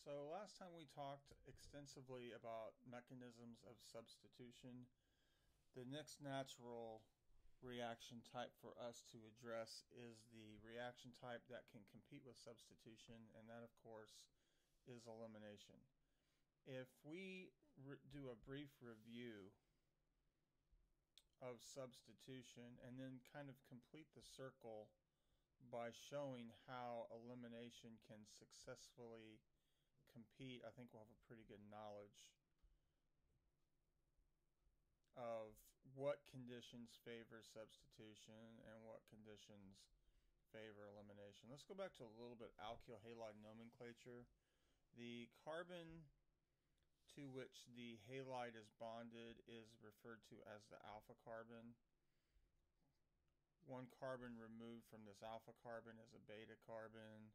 So last time we talked extensively about mechanisms of substitution. The next natural reaction type for us to address is the reaction type that can compete with substitution, and that of course is elimination. If we do a brief review of substitution and then kind of complete the circle by showing how elimination can successfully compete, I think we'll have a pretty good knowledge of what conditions favor substitution and what conditions favor elimination. Let's go back to a little bit alkyl halide nomenclature. The carbon to which the halide is bonded is referred to as the alpha carbon. One carbon removed from this alpha carbon is a beta carbon.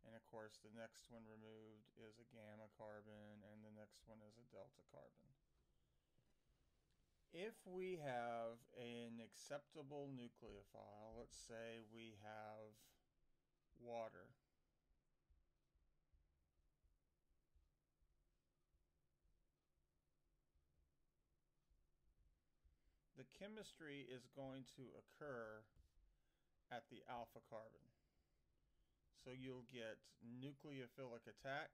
And of course, the next one removed is a gamma carbon, and the next one is a delta carbon. If we have an acceptable nucleophile, let's say we have water, the chemistry is going to occur at the alpha carbon. So you'll get nucleophilic attack,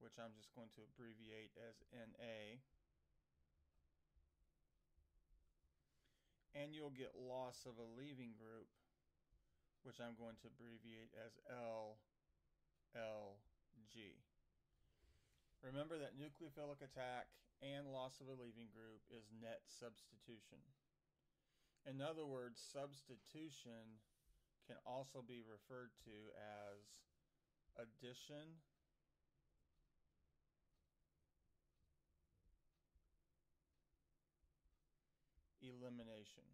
which I'm just going to abbreviate as Na. And you'll get loss of a leaving group, which I'm going to abbreviate as LLG. Remember that nucleophilic attack and loss of a leaving group is net substitution. In other words, substitution can also be referred to as addition elimination.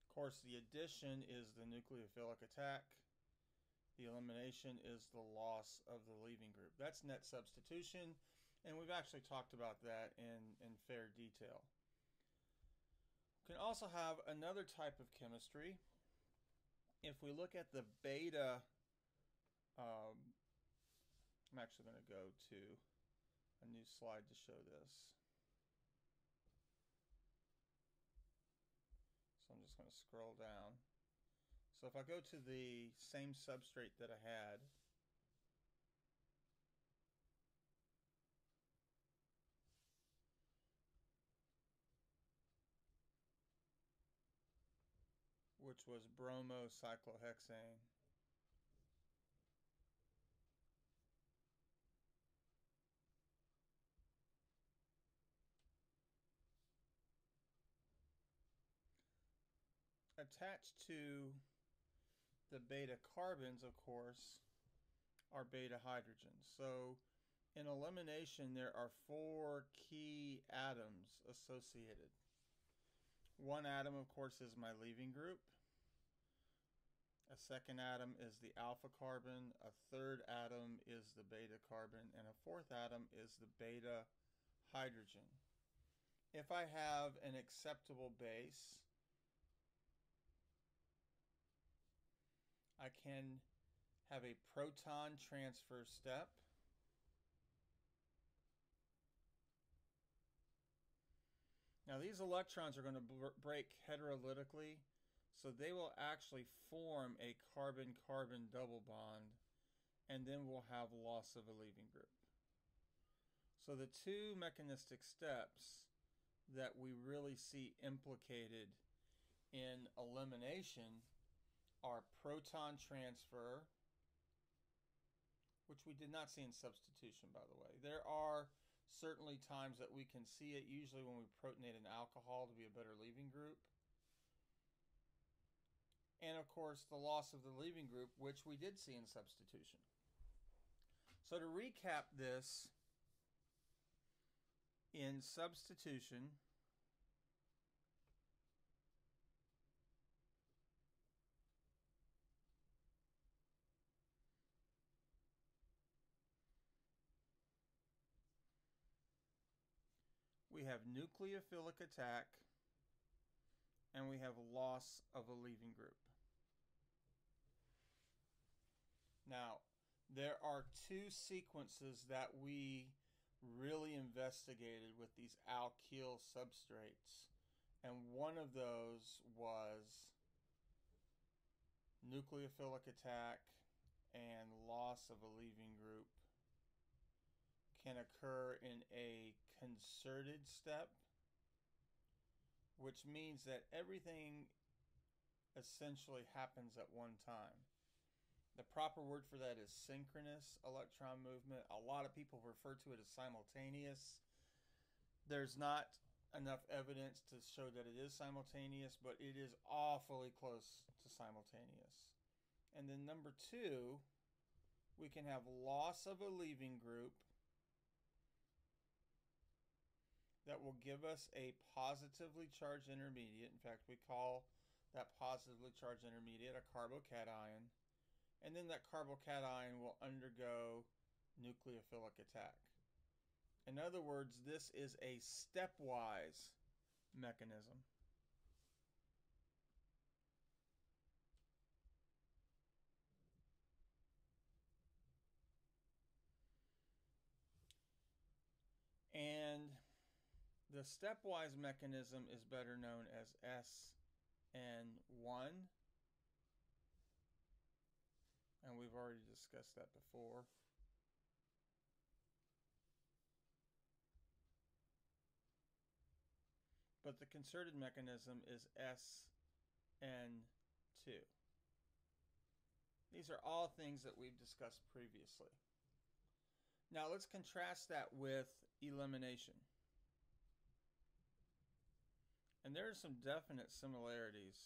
Of course, the addition is the nucleophilic attack. The elimination is the loss of the leaving group. That's net substitution, and we've actually talked about that in fair detail. We can also have another type of chemistry. If we look at the beta, I'm actually going to go to a new slide to show this. So I'm just going to scroll down. So if I go to the same substrate that I had, which was bromocyclohexane, attached to the beta carbons, of course, are beta hydrogens. So in elimination, there are 4 key atoms associated. One atom, of course, is my leaving group. A second atom is the alpha carbon. A third atom is the beta carbon. And a fourth atom is the beta hydrogen. If I have an acceptable base, I can have a proton transfer step. Now these electrons are going to break heterolytically, so they will actually form a carbon-carbon double bond, and then we'll have loss of a leaving group. So the two mechanistic steps that we really see implicated in elimination are proton transfer, which we did not see in substitution, by the way. There are certainly times that we can see it, usually when we protonate an alcohol to be a better leaving group. And of course, the loss of the leaving group, which we did see in substitution. So to recap this, in substitution, we have nucleophilic attack and we have loss of a leaving group. Now, there are two sequences that we really investigated with these alkyl substrates, and one of those was nucleophilic attack and loss of a leaving group can occur in a concerted step, which means that everything essentially happens at one time. The proper word for that is synchronous electron movement. A lot of people refer to it as simultaneous. There's not enough evidence to show that it is simultaneous, but it is awfully close to simultaneous. And then number two, we can have loss of a leaving group that will give us a positively charged intermediate. In fact, we call that positively charged intermediate a carbocation. And then that carbocation will undergo nucleophilic attack. In other words, this is a stepwise mechanism. And the stepwise mechanism is better known as SN1. And we've already discussed that before. But the concerted mechanism is SN2. These are all things that we've discussed previously. Now let's contrast that with elimination. And there are some definite similarities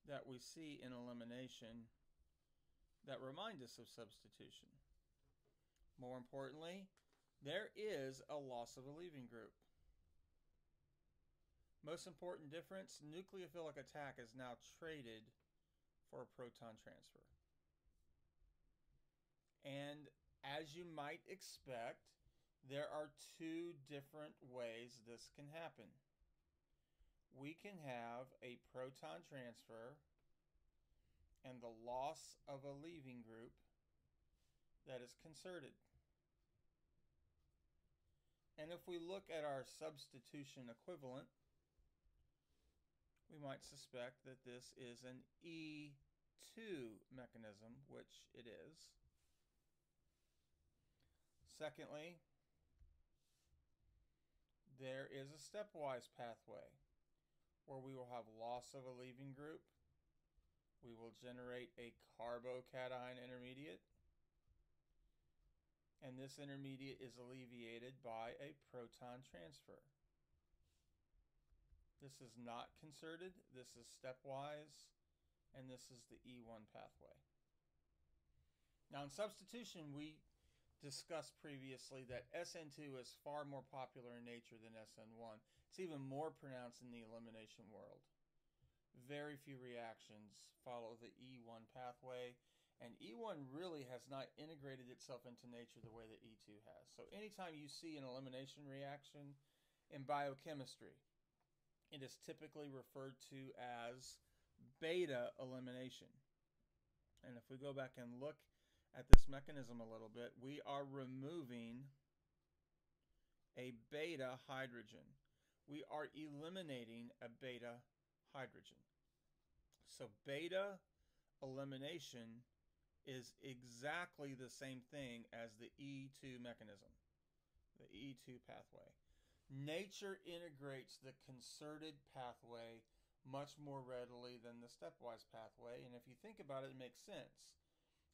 that we see in elimination that remind us of substitution. More importantly, there is a loss of a leaving group. Most important difference, nucleophilic attack is now traded for a proton transfer. And as you might expect, there are two different ways this can happen. We can have a proton transfer and the loss of a leaving group that is concerted. And if we look at our substitution equivalent, we might suspect that this is an E2 mechanism, which it is. Secondly, there is a stepwise pathway where we will have loss of a leaving group. We will generate a carbocation intermediate. And this intermediate is alleviated by a proton transfer. This is not concerted, this is stepwise, and this is the E1 pathway. Now in substitution, we discussed previously that SN2 is far more popular in nature than SN1. It's even more pronounced in the elimination world. Very few reactions follow the E1 pathway, and E1 really has not integrated itself into nature the way that E2 has. So anytime you see an elimination reaction in biochemistry, it is typically referred to as beta elimination. And if we go back and look at this mechanism a little bit, we are removing a beta hydrogen. We are eliminating a beta hydrogen. So beta elimination is exactly the same thing as the E2 mechanism, the E2 pathway. Nature integrates the concerted pathway much more readily than the stepwise pathway, and if you think about it, it makes sense.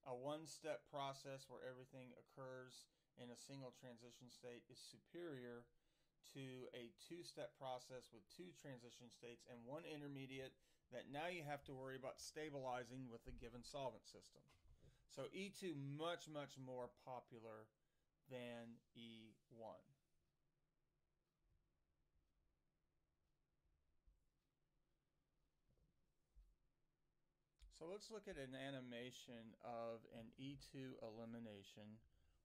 A one-step process where everything occurs in a single transition state is superior to a two-step process with two transition states and one intermediate that now you have to worry about stabilizing with a given solvent system. So E2 much, much more popular than E1. So let's look at an animation of an E2 elimination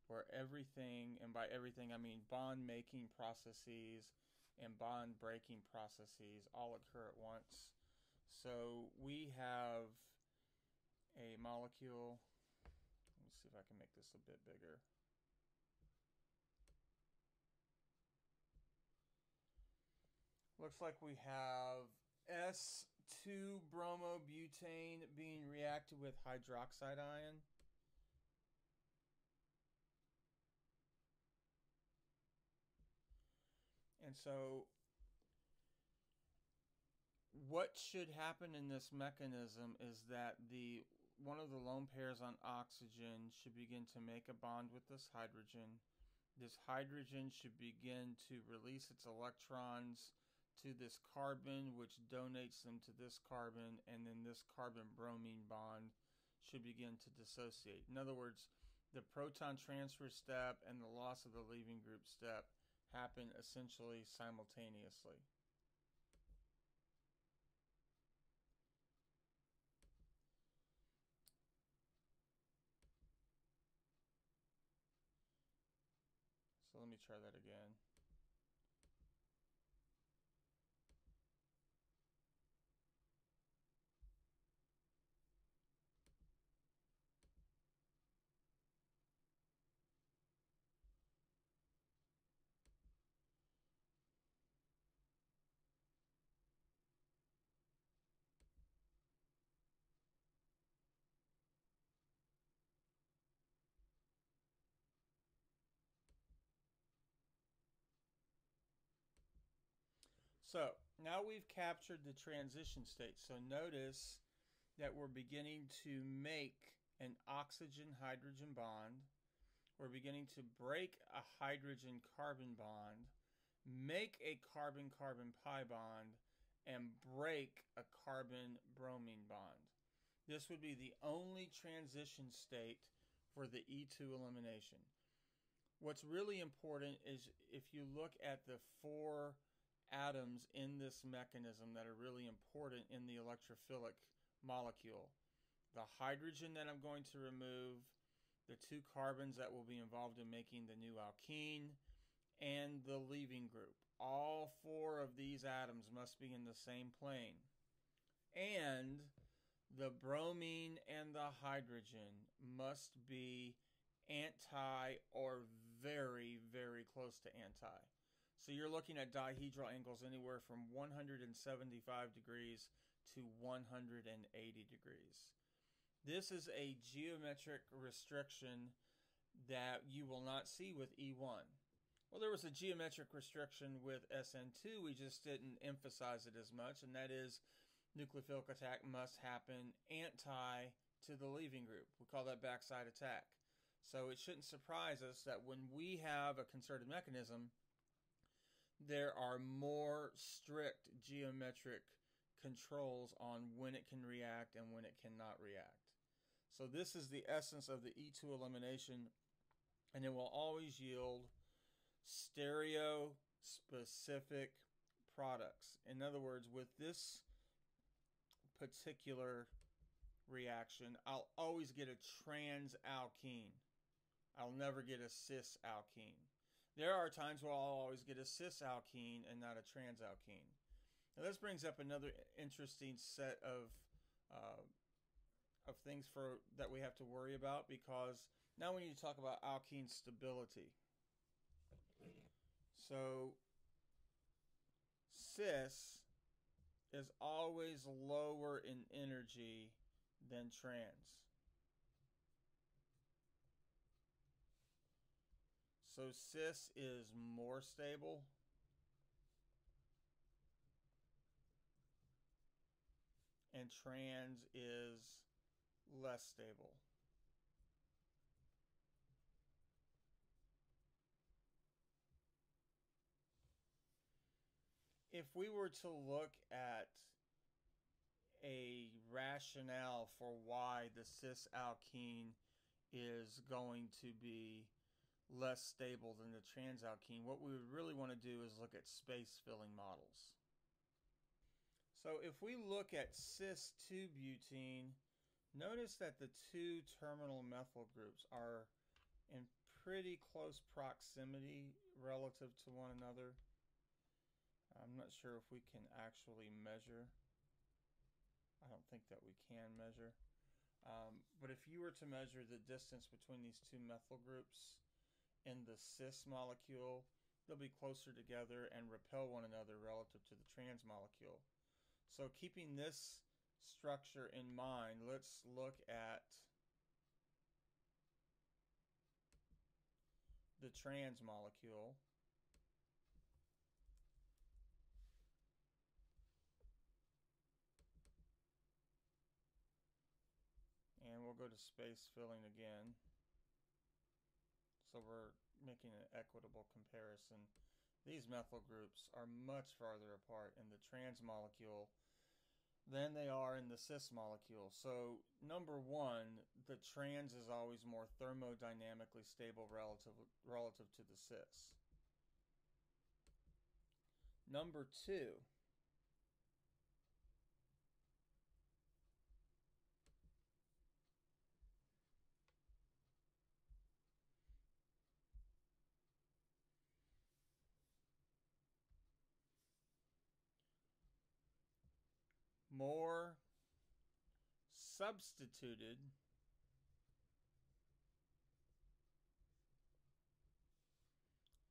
where everything, and by everything I mean bond making processes and bond breaking processes all occur at once. So we have a molecule. Let me see if I can make this a bit bigger. Looks like we have S2 bromobutane being reacted with hydroxide ion. And so what should happen in this mechanism is that one of the lone pairs on oxygen should begin to make a bond with this hydrogen. This hydrogen should begin to release its electrons to this carbon, which donates them to this carbon, and then this carbon-bromine bond should begin to dissociate. In other words, the proton transfer step and the loss of the leaving group step happen essentially simultaneously. So let me try that again. So now we've captured the transition state. So notice that we're beginning to make an oxygen-hydrogen bond. We're beginning to break a hydrogen-carbon bond, make a carbon-carbon pi bond, and break a carbon-bromine bond. This would be the only transition state for the E2 elimination. What's really important is if you look at the 4 atoms in this mechanism that are really important in the electrophilic molecule. The hydrogen that I'm going to remove, the 2 carbons that will be involved in making the new alkene, and the leaving group. All 4 of these atoms must be in the same plane. And the bromine and the hydrogen must be anti or very, very close to anti. So you're looking at dihedral angles anywhere from 175 degrees to 180 degrees. This is a geometric restriction that you will not see with E1. Well, there was a geometric restriction with SN2, we just didn't emphasize it as much, and that is nucleophilic attack must happen anti to the leaving group. We call that backside attack. So it shouldn't surprise us that when we have a concerted mechanism, there are more strict geometric controls on when it can react and when it cannot react. So this is the essence of the E2 elimination, and it will always yield stereo-specific products. In other words, with this particular reaction, I'll always get a trans alkene. I'll never get a cis alkene. There are times where I'll always get a cis alkene and not a trans alkene. Now this brings up another interesting set of things that we have to worry about, because now we need to talk about alkene stability. So cis is always lower in energy than trans. So cis is more stable. And trans is less stable. If we were to look at a rationale for why the cis alkene is going to be less stable than the trans alkene, what we would really want to do is look at space filling models. So if we look at cis-2-butene, notice that the 2 terminal methyl groups are in pretty close proximity relative to one another. I'm not sure if we can actually measure. I don't think that we can measure. But if you were to measure the distance between these two methyl groups in the cis molecule, they'll be closer together and repel one another relative to the trans molecule. So keeping this structure in mind, let's look at the trans molecule. And we'll go to space filling again. So we're making an equitable comparison. These methyl groups are much farther apart in the trans molecule than they are in the cis molecule. So number one, the trans is always more thermodynamically stable relative to the cis. Number two, more substituted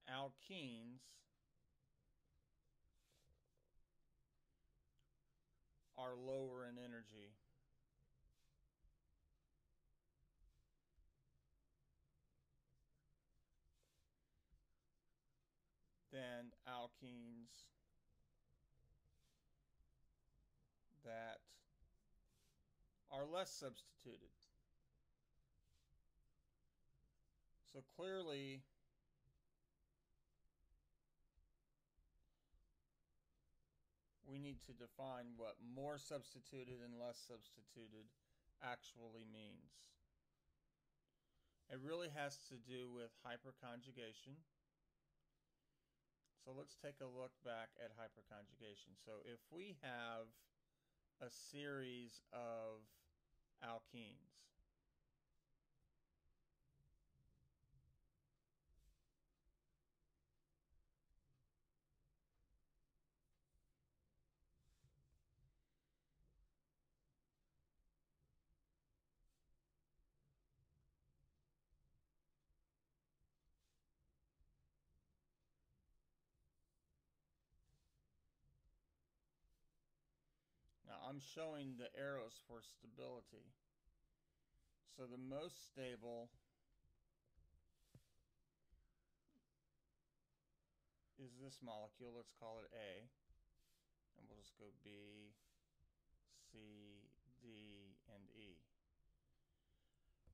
alkenes are lower in energy than alkenes that are less substituted. So clearly, we need to define what more substituted and less substituted actually means. It really has to do with hyperconjugation. So let's take a look back at hyperconjugation. So if we have a series of alkenes, now I'm showing the arrows for stability. So the most stable is this molecule. Let's call it A. And we'll just go B, C, D, and E.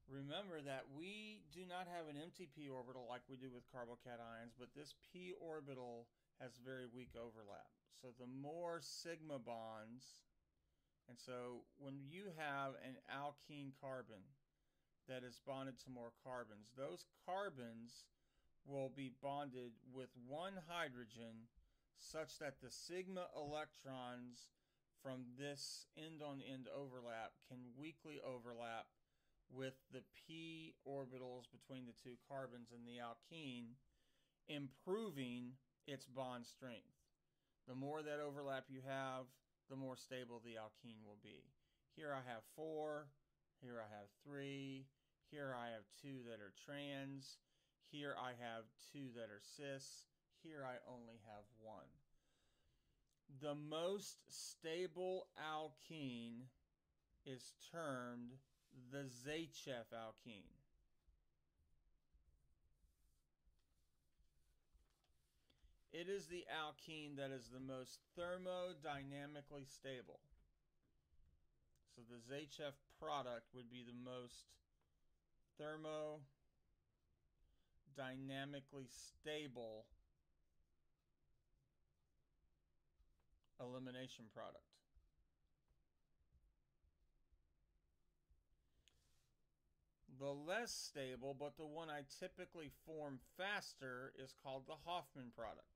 Remember that we do not have an empty p orbital like we do with carbocations, but this p orbital has very weak overlap. So the more sigma bonds, and so when you have an alkene carbon that is bonded to more carbons, those carbons will be bonded with one hydrogen such that the sigma electrons from this end-on-end overlap can weakly overlap with the p orbitals between the two carbons in the alkene, improving its bond strength. The more that overlap you have, the more stable the alkene will be. Here I have 4, here I have 3, here I have 2 that are trans, here I have 2 that are cis, here I only have 1. The most stable alkene is termed the Zaitsev alkene. It is the alkene that is the most thermodynamically stable. So the Zaitsev product would be the most thermodynamically stable elimination product. The less stable, but the one I typically form faster, is called the Hoffman product.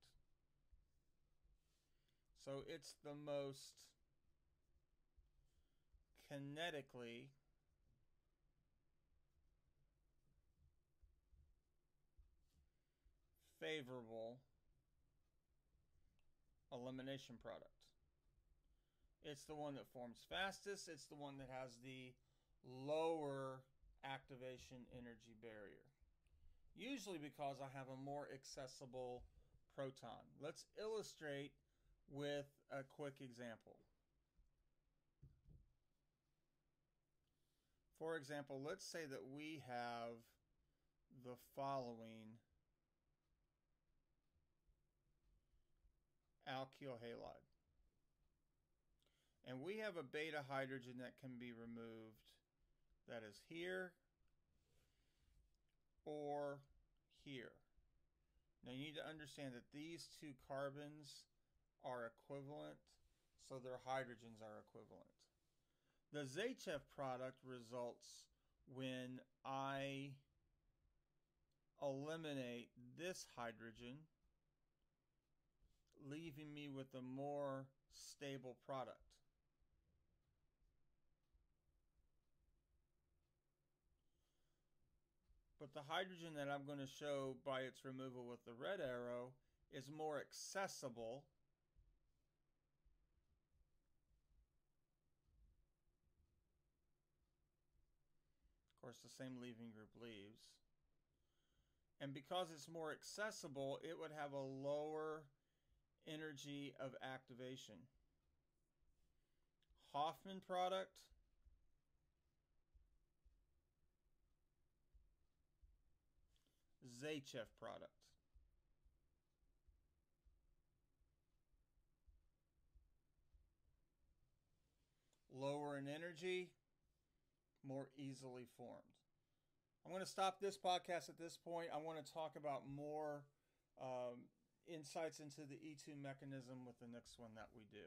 So it's the most kinetically favorable elimination product. It's the one that forms fastest. It's the one that has the lower activation energy barrier. Usually because I have a more accessible proton. Let's illustrate with a quick example. For example, let's say that we have the following alkyl halide. And we have a beta hydrogen that can be removed that is here or here. Now you need to understand that these two carbons are equivalent, so their hydrogens are equivalent. The Zaitsev product results when I eliminate this hydrogen, leaving me with a more stable product. But the hydrogen that I'm going to show by its removal with the red arrow is more accessible. Of course, the same leaving group leaves. And because it's more accessible, it would have a lower energy of activation. Hoffman product Zaitsev product. Lower in energy, more easily formed. I'm going to stop this podcast at this point. I want to talk about more insights into the E2 mechanism with the next one that we do.